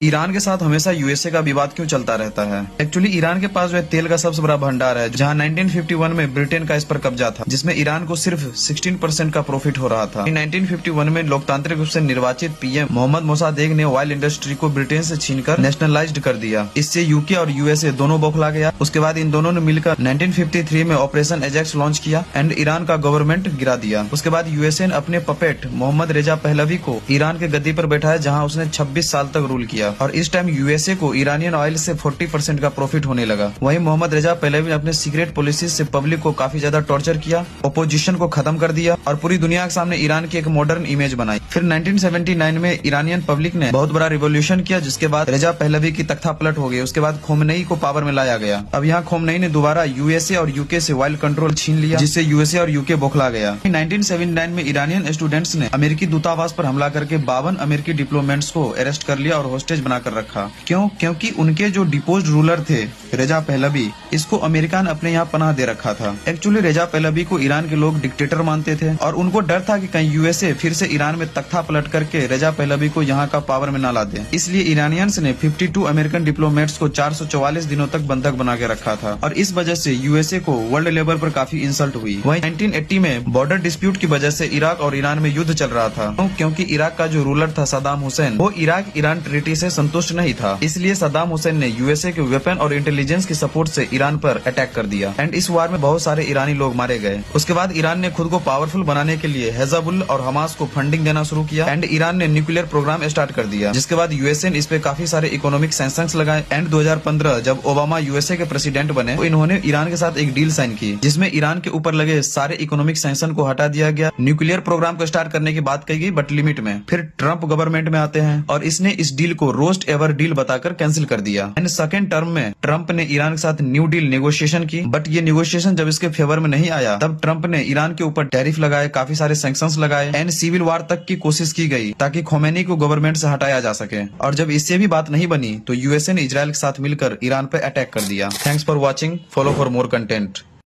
Iran के साथ हमेशा यूएसए का विवाद क्यों चलता रहता है? एक्चुअली ईरान के पास जो है तेल का सबसे बड़ा भंडार है, जहां 1951 में ब्रिटेन का इस पर कब्जा था, जिसमें ईरान को सिर्फ 16% का प्रॉफिट हो रहा था। 1951 में लोकतांत्रिक रूप से निर्वाचित पीएम मोहम्मद मोसादेक ने ऑयल इंडस्ट्री को ब्रिटेन से छीनकर नेशनलाइज्ड कर दिया। इससे यूके और यूएसए दोनों बौखला गया। उसके बाद इन दोनों ने मिलकर 1953 में ऑपरेशन एजेक्स लॉन्च किया एंड ईरान का गवर्नमेंट गिरा दिया। उसके बाद यूएसए ने अपने पपेट मोहम्मद रेजा पहलवी को ईरान के गद्दी पर बैठाया, जहाँ उसने 26 साल तक रूल किया और इस टाइम यूएसए को ईरानियन ऑयल से 40% का प्रॉफिट होने लगा। वहीं मोहम्मद रेजा पहलवी ने अपने सीक्रेट पॉलिसी से पब्लिक को काफी ज्यादा टॉर्चर किया, ओपोजिशन को खत्म कर दिया और पूरी दुनिया के सामने ईरान की एक मॉडर्न इमेज बनाई। फिर 1979 में ईरानियन पब्लिक ने बहुत बड़ा रिवोल्यूशन किया, जिसके बाद रेजा पहलवी की तख्ता पलट हो गई। उसके बाद खोमेनी को पावर में लाया गया। अब यहाँ खोमेनी ने दोबारा यूएसए और यूके से ऑयल कंट्रोल छीन लिया, जिससे यूएसए और यूके बौखला गया। 1979 में ईरानियन स्टूडेंट्स ने अमेरिकी दूतावास पर हमला करके 52 अमेरिकी डिप्लोमेट्स को अरेस्ट कर लिया और होस्टेज बनाकर रखा। क्यों? क्योंकि उनके जो डिपोज्ड रूलर थे रेजा पहलवी, इसको अमेरिका ने अपने यहाँ पनाह दे रखा था। एक्चुअली रेजा पहलवी को ईरान के लोग डिक्टेटर मानते थे और उनको डर था कि कहीं यूएसए फिर से ईरान में तख्ता पलट करके रेजा पहलवी को यहाँ का पावर में न ला दे। इसलिए ईरानियंस ने 52 अमेरिकन डिप्लोमेट्स को 444 दिनों तक बंधक बना के रखा था और इस वजह से यूएसए को वर्ल्ड लेवल पर काफी इंसल्ट हुई। वहीं 1980 में बॉर्डर डिस्प्यूट की वजह से इराक और ईरान में युद्ध चल रहा था, क्योंकि इराक का जो रूलर था सद्दाम हुसैन, वो इराक ईरान ट्रीटी से संतुष्ट नहीं था। इसलिए सद्दाम हुसैन ने यूएसए के वेपन और इंटेलिजेंस की सपोर्ट से ईरान पर अटैक कर दिया एंड इस वार में बहुत सारे ईरानी लोग मारे गए। उसके बाद ईरान ने खुद को पावरफुल बनाने के लिए हिजबुल्लाह और हमास को फंडिंग देना शुरू किया एंड ईरान ने न्यूक्लियर प्रोग्राम स्टार्ट कर दिया, जिसके बाद यूएसए ने इस पे काफी सारे इकोनॉमिक सैंक्शंस लगाए एंड 2015 जब ओबामा यूएसए के प्रेसिडेंट बने तो इन्होंने ईरान के साथ एक डील साइन की, जिसमें ईरान के ऊपर लगे सारे इकोनॉमिक सैंक्शन को हटा दिया गया। न्यूक्लियर प्रोग्राम को स्टार्ट करने की बात कही गई, बट लिमिट में। फिर ट्रम्प गवर्नमेंट में आते हैं और इसने इस डील को रोस्ट एवर डील बताकर कैंसिल कर दिया एंड सेकेंड टर्म में ट्रम्प ने ईरान के साथ न्यू डील नेगोशिएशन की, बट ये नेगोशिएशन जब इसके फेवर में नहीं आया, तब ट्रम्प ने ईरान के ऊपर टैरिफ लगाए, काफी सारे सैंक्शंस लगाए एंड सिविल वार तक की कोशिश की गई ताकि खोमेनी को गवर्नमेंट से हटाया जा सके। और जब इससे भी बात नहीं बनी तो यूएसए ने इजराइल के साथ मिलकर ईरान पर अटैक कर दिया। Thanks for watching, follow for more content.